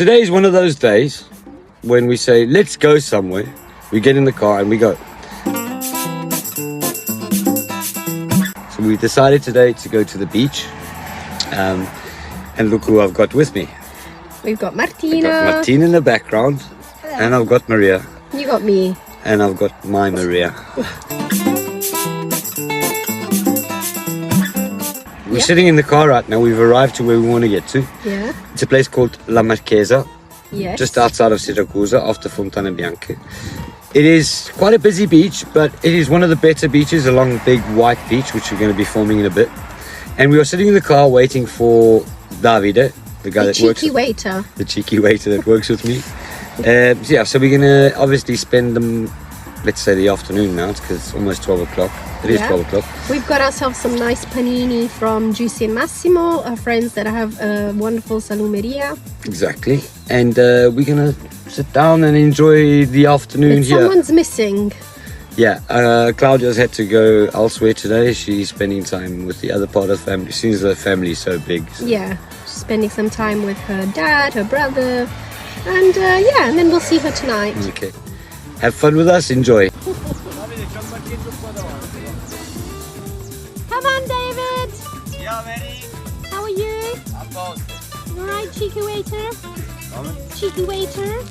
today is one of those days when we say, let's go somewhere. We get in the car and we go. So we decided today to go to the beach. And look who I've got with me. We've got Martina. I've got Martina in the background. Hello. And I've got Maria. You got me. And I've got my Maria. We're sitting in the car right now. We've arrived to where we want to get to. Yeah. It's a place called La Marchesa. Yes. Just outside of Siracusa, after Fontane Bianche. It is quite a busy beach, but it is one of the better beaches along Big White Beach, which we're going to be filming in a bit. And we are sitting in the car waiting for Davide, the guy that works. The cheeky waiter that works with me. Yeah, so we're going to obviously spend let's say the afternoon now, because it's almost 12 o'clock. It is 12 o'clock. We've got ourselves some nice panini from Giussi and Massimo, our friends that have a wonderful salumeria. Exactly. And we're going to sit down and enjoy the afternoon here. Someone's missing. Yeah, Claudia's had to go elsewhere today. She's spending time with the other part of the family, since the family is so big. So. Yeah, she's spending some time with her dad, her brother, and yeah, and then we'll see her tonight. Okay. Have fun with us, enjoy. Come on, David! Yeah, ready? How are you? You alright, cheeky waiter? Cheeky waiter?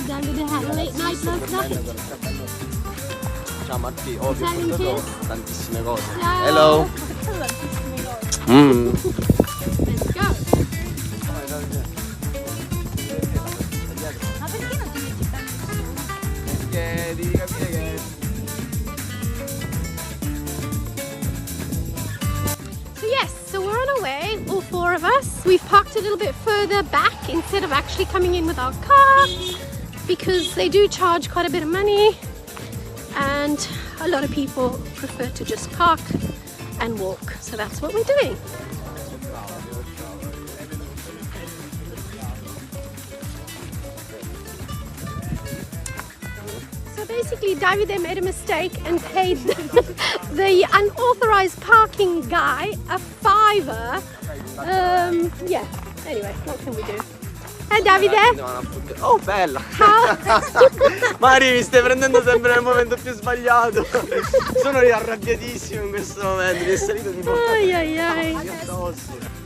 Davide had a late night last night. Ciao Marti, ho Italian tantissime cose. Ciao. Hello. Let's go. Ma perché non ti metti Perché devi capire che... So yes, so we're on our way, all four of us. We've parked a little bit further back instead of actually coming in with our car because they do charge quite a bit of money and a lot of people prefer to just park and walk. So that's what we're doing. So basically Davide made a mistake and paid the unauthorized parking guy a $5. Yeah, anyway, what can we do? Hey Davide! Oh, bella! How? Mari, mi stai prendendo sempre nel momento più sbagliato. Sono arrabbiatissimo in questo momento. Mi è salito tipo... Ai ai ai. addosso.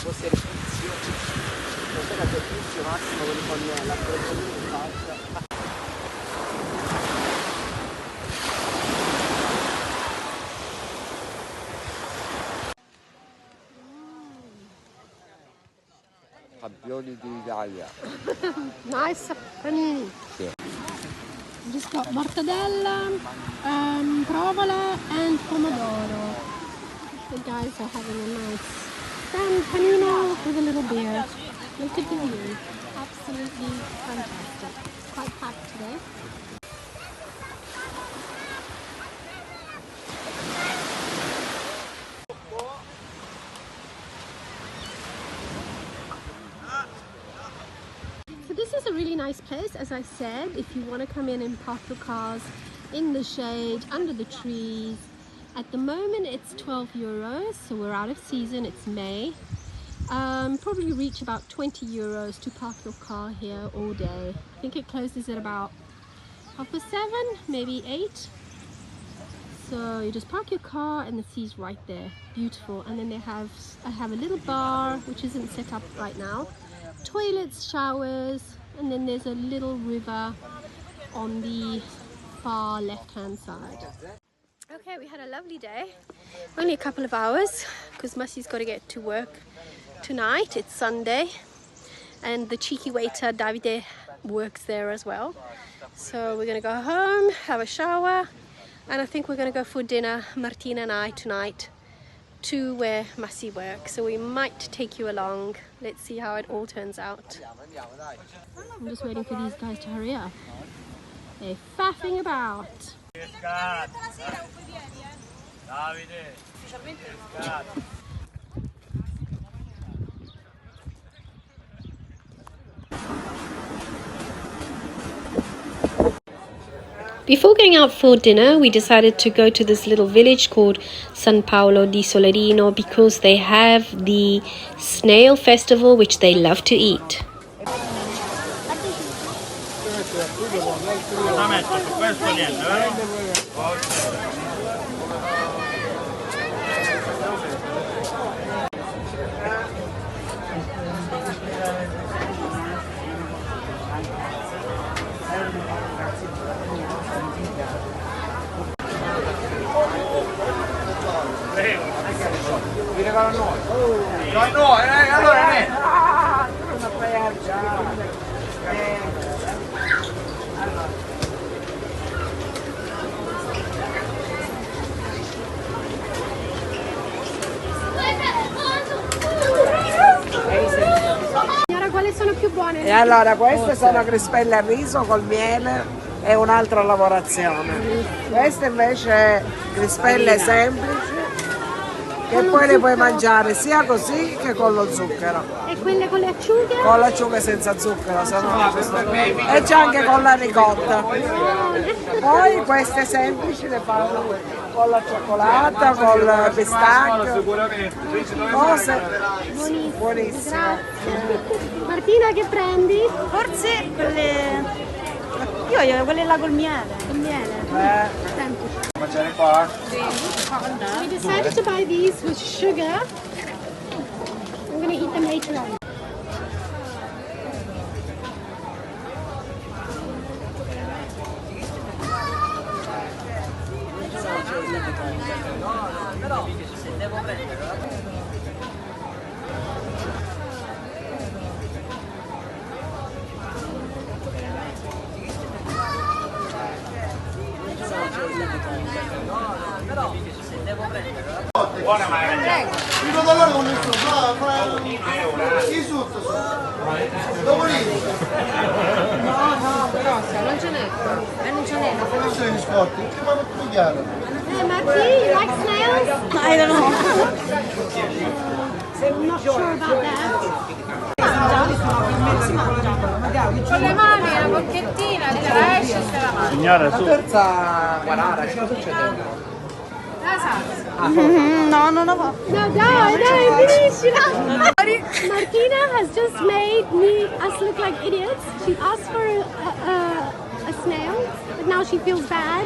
Tipo servizio, stasera servizio massimo con l'attrezzatura in faccia. Campioni d'Italia. Nice panini. Sì. Just got mortadella, provola and pomodoro. The guys are having a nice panino with a little beer. Look at the view. Absolutely fantastic. Quite packed today. So this is a really nice place, as I said, if you want to come in and park your cars in the shade, under the trees. At the moment it's 12 euros, so we're out of season, it's May. Probably reach about 20 euros to park your car here all day. I think it closes at about 7:30, maybe 8. So you just park your car and the sea's right there, beautiful. And then I have a little bar which isn't set up right now, toilets, showers, and then there's a little river on the far left hand side. Okay, we had a lovely day. Only a couple of hours because Massey's got to get to work tonight. It's Sunday, and the cheeky waiter Davide works there as well. So we're gonna go home, have a shower, and I think we're gonna go for dinner, Martina and I, tonight to where Massey works. So we might take you along. Let's see how it all turns out. I'm just waiting for these guys to hurry up. They're faffing about. Before going out for dinner, we decided to go to this little village called San Paolo di Solerino because they have the snail festival, which they love to eat. Signora, quali sono più buone? E allora queste sono crispelle al riso col miele e un'altra lavorazione. Queste invece crispelle semplici che poi le puoi mangiare sia così che con lo zucchero. E quelle con le acciughe? Con le acciughe senza zucchero, e c'è anche con la ricotta. Poi queste semplici le fanno con la cioccolata, col pistacchio. Cose buonissime. Martina, che prendi? Forse quelle... Io voglio quelle là col miele. Il miele. Semplice. Mangiare qua? We decided to buy these with sugar. I'm going to eat them later on. Buona mare. Dico da loro con il suo, sì, sotto. Dopo lì. No, però non ce n'è. Non ce n'è. Come sono gli scotti? Ma non è chiaro. Martina, you like snails? I don't know. I'm not sure about that. Con le mani, la bocchettina, te la esce e se la mangia. Signora, su. Terza guarara, ce la succede? La salsa. No, non lo fa. No, dai, finiscila! Martina has just made us look like idiots. She asked for a snail, but now she feels bad.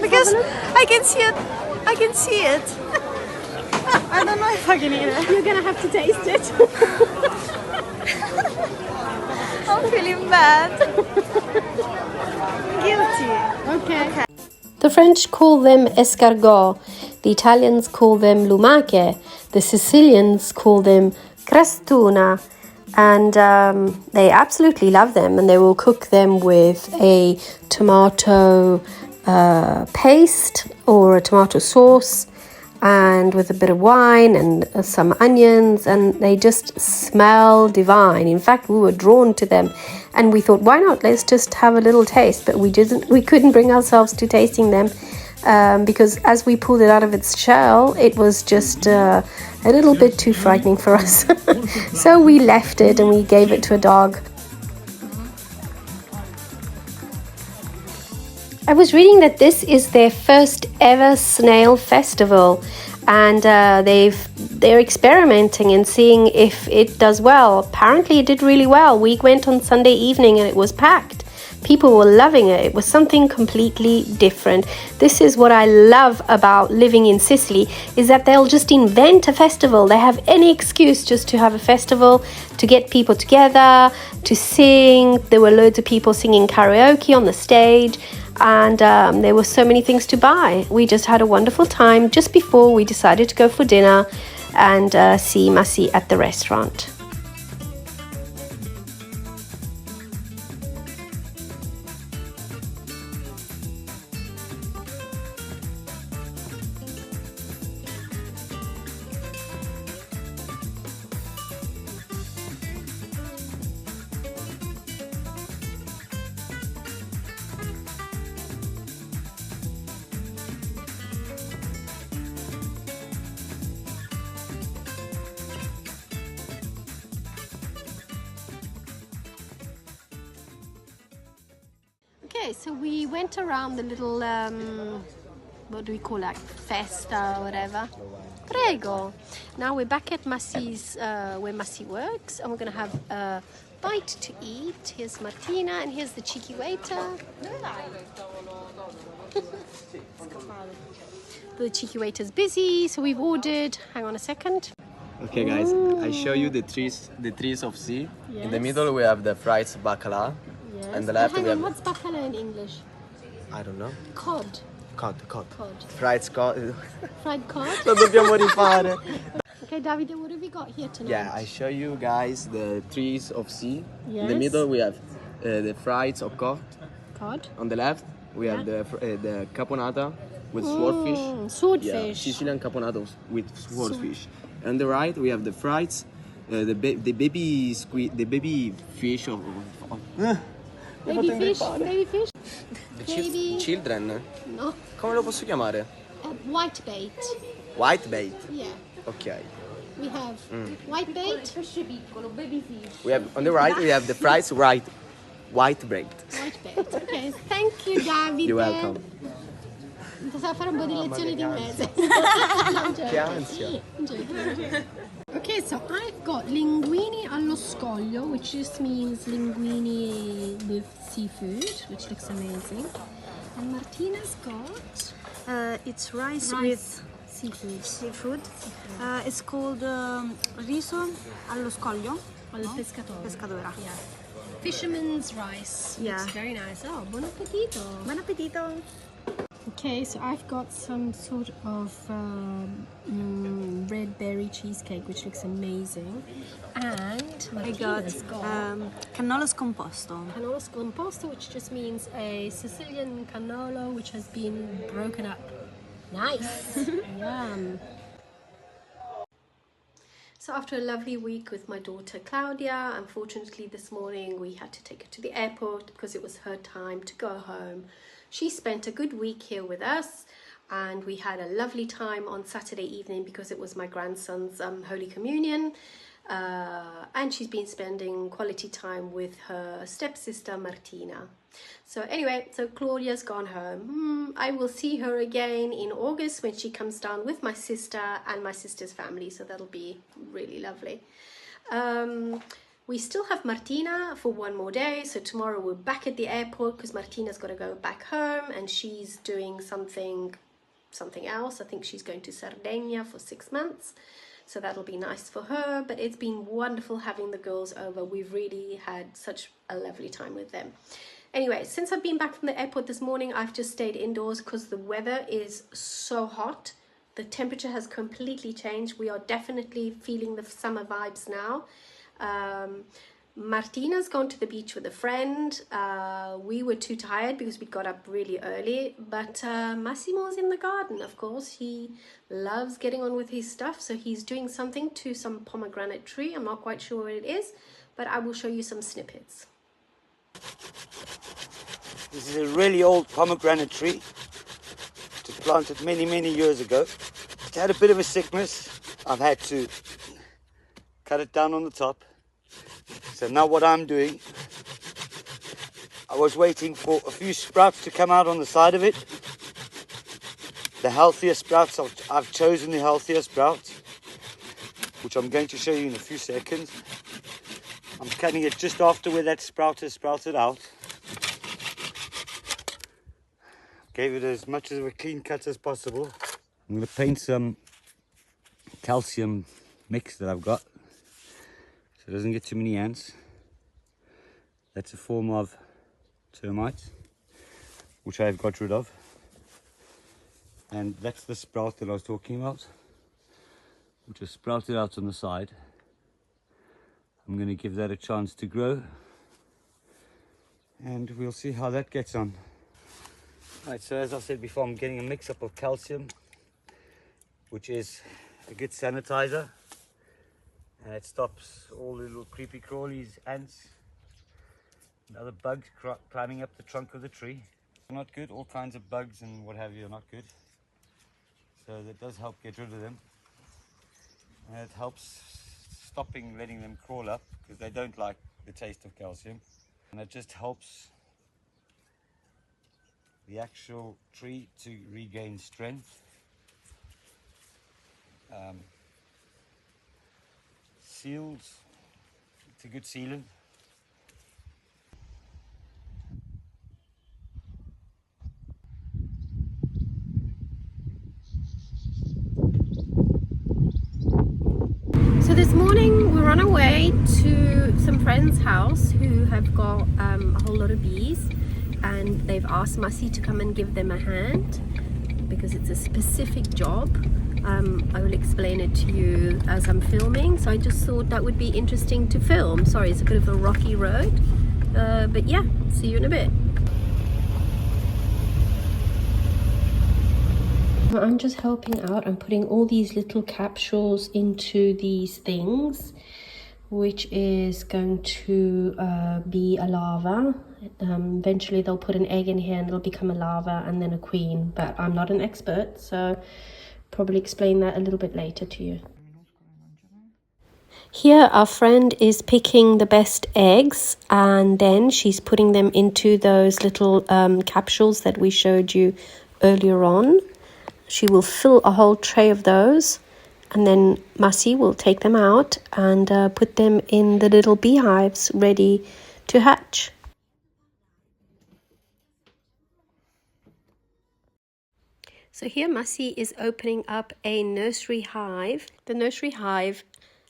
Because I can see it. I can see it. I don't know if I can eat it. You're gonna have to taste it. I'm feeling bad. Guilty. Okay. The French call them escargot, the Italians call them lumache, the Sicilians call them crestuna, and they absolutely love them, and they will cook them with a tomato paste or a tomato sauce and with a bit of wine and some onions, and they just smell divine. In fact, we were drawn to them and we thought, why not, let's just have a little taste, but we couldn't bring ourselves to tasting them because as we pulled it out of its shell, it was just a little bit too frightening for us. So we left it and we gave it to a dog. I was reading that this is their first ever snail festival, and they're experimenting and seeing if it does well. Apparently it did really well. We went on Sunday evening and it was packed. People were loving it. It was something completely different. This is what I love about living in Sicily, is that they'll just invent a festival. They have any excuse just to have a festival, to get people together, to sing. There were loads of people singing karaoke on the stage, and there were so many things to buy. We just had a wonderful time just before we decided to go for dinner and see Masi at the restaurant. Okay, so we went around the little, what do we call it, festa or whatever. Prego! Now we're back at Masi's, where Masi works, and we're going to have a bite to eat. Here's Martina, and here's the cheeky waiter. The cheeky waiter's busy, so we've ordered, hang on a second. Okay guys, I show you the trees of sea. Yes. In the middle we have the fried bacala. Yes. And the left hang we on, have... what's bacala in English? I don't know. Cod. Cod. Cod. Fried cod. Fried cod? Lo dobbiamo rifare. Okay, Davide, what have we got here tonight? Yeah, I show you guys the trees of sea. Yes. In the middle we have the fried of cod. Cod. On the left we have the caponata with swordfish. Swordfish. Yeah, Sicilian caponata with swordfish. On the right we have the fries, the baby fish of Baby fish? The children? No. Come lo posso chiamare? White bait. White bait? Yeah. Ok. We have white bait. We have, on the right we have the fries white bait. White bait. Ok, thank you Davide. You're welcome. Sa fare un po' di lezioni di inglese. Che ansia. Okay, so I've got linguini allo scoglio, which just means linguini with seafood, which looks amazing. And Martina's got It's rice with seafood. It's called riso allo scoglio. al pescatore. Pescadora. Yeah. Fisherman's rice. Yeah. Looks very nice. Oh, buon appetito. Buon appetito. Okay, so I've got some sort of red berry cheesecake, which looks amazing. And I got Martina's cannolo scomposto. cannolo scomposto, which just means a Sicilian cannolo which has been broken up. Nice. Yum. So after a lovely week with my daughter Claudia, unfortunately this morning we had to take her to the airport because it was her time to go home. She spent a good week here with us, and we had a lovely time on Saturday evening because it was my grandson's Holy Communion, and she's been spending quality time with her stepsister Martina. So anyway, so Claudia's gone home. I will see her again in August when she comes down with my sister and my sister's family, so that'll be really lovely. We still have Martina for one more day, so tomorrow we're back at the airport because Martina's got to go back home and she's doing something else. I think she's going to Sardinia for 6 months, so that'll be nice for her. But it's been wonderful having the girls over. We've really had such a lovely time with them. Anyway, since I've been back from the airport this morning, I've just stayed indoors because the weather is so hot. The temperature has completely changed. We are definitely feeling the summer vibes now. Martina's gone to the beach with a friend. We were too tired because we got up really early, but Massimo's in the garden, of course. He loves getting on with his stuff, so he's doing something to some pomegranate tree. I'm not quite sure what it is, but I will show you some snippets. This is a really old pomegranate tree. It was planted many years ago. It had a bit of a sickness. I've had to cut it down on the top. So now what I'm doing, I was waiting for a few sprouts to come out on the side of it. The healthier sprouts, I've chosen the healthier sprouts, which I'm going to show you in a few seconds. I'm cutting it just after where that sprout has sprouted out. Gave it as much of a clean cut as possible. I'm going to paint some calcium mix that I've got so it doesn't get too many ants. That's a form of termites which I've got rid of, and that's the sprout that I was talking about, which is sprouted out on the side. I'm going to give that a chance to grow and we'll see how that gets on. Right, so as I said before, I'm getting a mix-up of calcium, which is a good sanitizer, and it stops all the little creepy crawlies, ants and other bugs climbing up the trunk of the tree. They're not good. All kinds of bugs and what have you are not good, so that does help get rid of them, and it helps stopping letting them crawl up because they don't like the taste of calcium, and it just helps the actual tree to regain strength. Seals, it's a good sealant. So this morning we're on our way to some friend's house who have got a whole lot of bees, and they've asked Masi to come and give them a hand because it's a specific job. I will explain it to you as I'm filming, so I just thought that would be interesting to film. Sorry, it's a bit of a rocky road, but yeah, see you in a bit. I'm just helping out. I'm putting all these little capsules into these things, which is going to be a larva. Eventually they'll put an egg in here and it'll become a larva and then a queen, but I'm not an expert, so probably explain that a little bit later to you. Here our friend is picking the best eggs, and then she's putting them into those little capsules that we showed you earlier on. She will fill a whole tray of those, and then Masi will take them out and put them in the little beehives ready to hatch. So here Masi is opening up a nursery hive. The nursery hive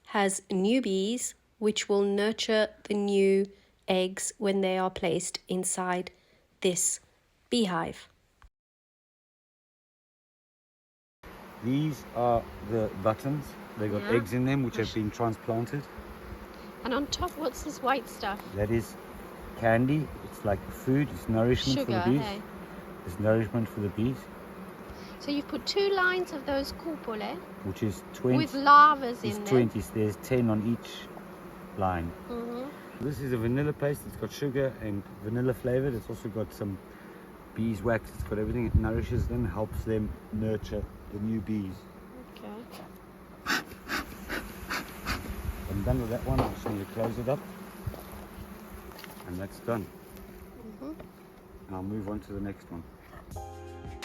has new bees which will nurture the new eggs when they are placed inside this beehive. These are the buttons. They've got eggs in them which have been transplanted. And on top, what's this white stuff? That is candy. It's like food. It's nourishment for the bees. Hey? It's nourishment for the bees. So you've put 2 lines of those cupole, which is 20. with larvas in It's them. 20. So there's 10 on each line. This is a vanilla paste. It's got sugar and vanilla flavored. It's also got some beeswax. It's got everything. It nourishes them, helps them nurture the new bees. Okay. I'm done with that one. I'm just going to close it up, and that's done. And I'll move on to the next one.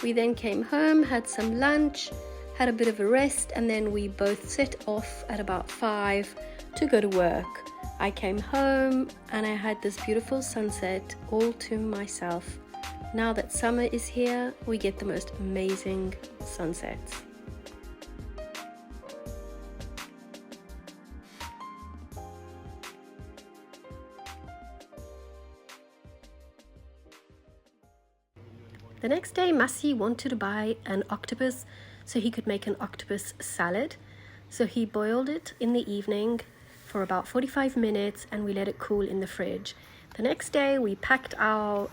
We then came home, had some lunch, had a bit of a rest, and then we both set off at about 5 to go to work. I came home and I had this beautiful sunset all to myself. Now that summer is here, we get the most amazing sunsets. The next day, Masi wanted to buy an octopus so he could make an octopus salad. So he boiled it in the evening for about 45 minutes and we let it cool in the fridge. The next day, we packed our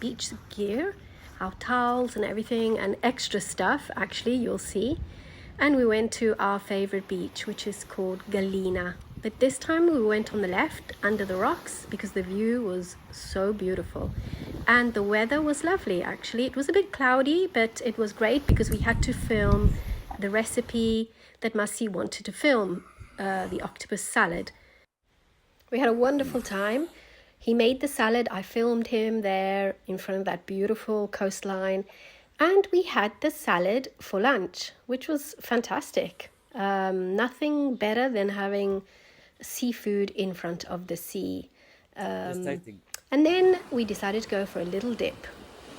beach gear, our towels and everything, and extra stuff, actually, you'll see. And we went to our favorite beach, which is called Gallina. But this time we went on the left, under the rocks, because the view was so beautiful. And the weather was lovely, actually. It was a bit cloudy, but it was great because we had to film the recipe that Masi wanted to film, the octopus salad. We had a wonderful time. He made the salad. I filmed him there in front of that beautiful coastline. And we had the salad for lunch, which was fantastic. Nothing better than having seafood in front of the sea. And then we decided to go for a little dip.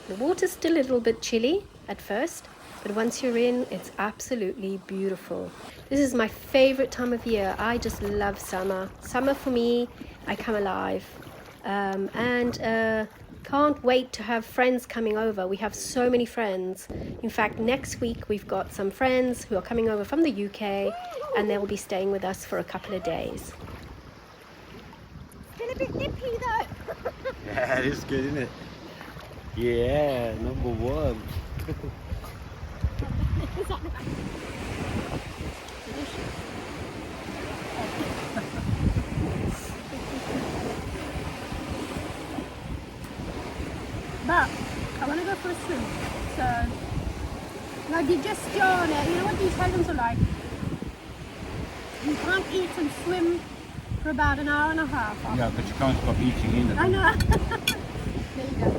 The water's still a little bit chilly at first, but once you're in, it's absolutely beautiful. This is my favorite time of year. I just love summer. Summer for me, I come alive. Can't wait to have friends coming over. We have so many friends. In fact, next week we've got some friends who are coming over from the UK, and they'll be staying with us for a couple of days. Still a bit nippy though. Yeah, it is good, isn't it? Yeah, number one. But I want to go for a swim. So, la digestione, you know what the Italians are like? You can't eat and swim for about an hour and a half. Yeah, but you can't stop eating either. I know. There you go.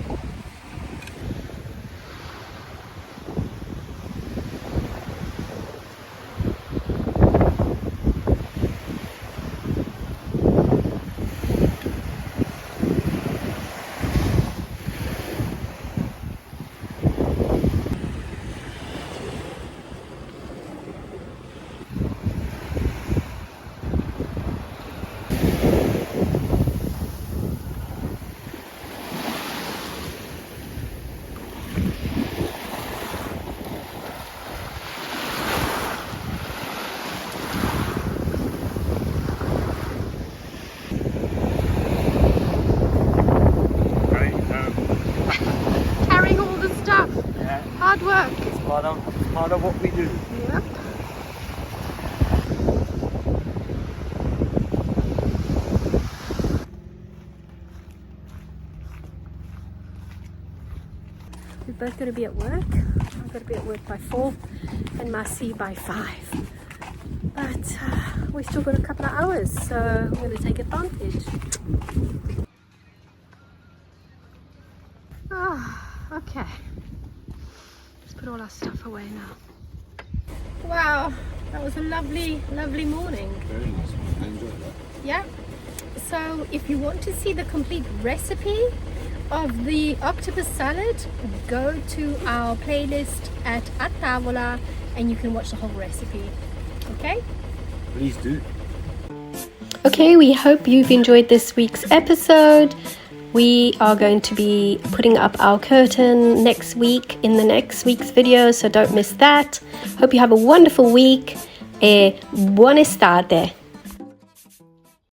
Carrying all the stuff. Yeah. Hard work. It's part of what we do. Yep. We're both going to be at work. I've got to be at work by 4 and Marcy by 5. But we've still got a couple of hours, so I'm going to take advantage. Okay. Let's put all our stuff away now. Wow, that was a lovely, lovely morning. Very nice. I enjoyed that. Yeah. So if you want to see the complete recipe of the octopus salad, go to our playlist at Tavola and you can watch the whole recipe. Okay? Please do. Okay, we hope you've enjoyed this week's episode. We are going to be putting up our curtain next week in the next week's video, so don't miss that. Hope you have a wonderful week e buona estate.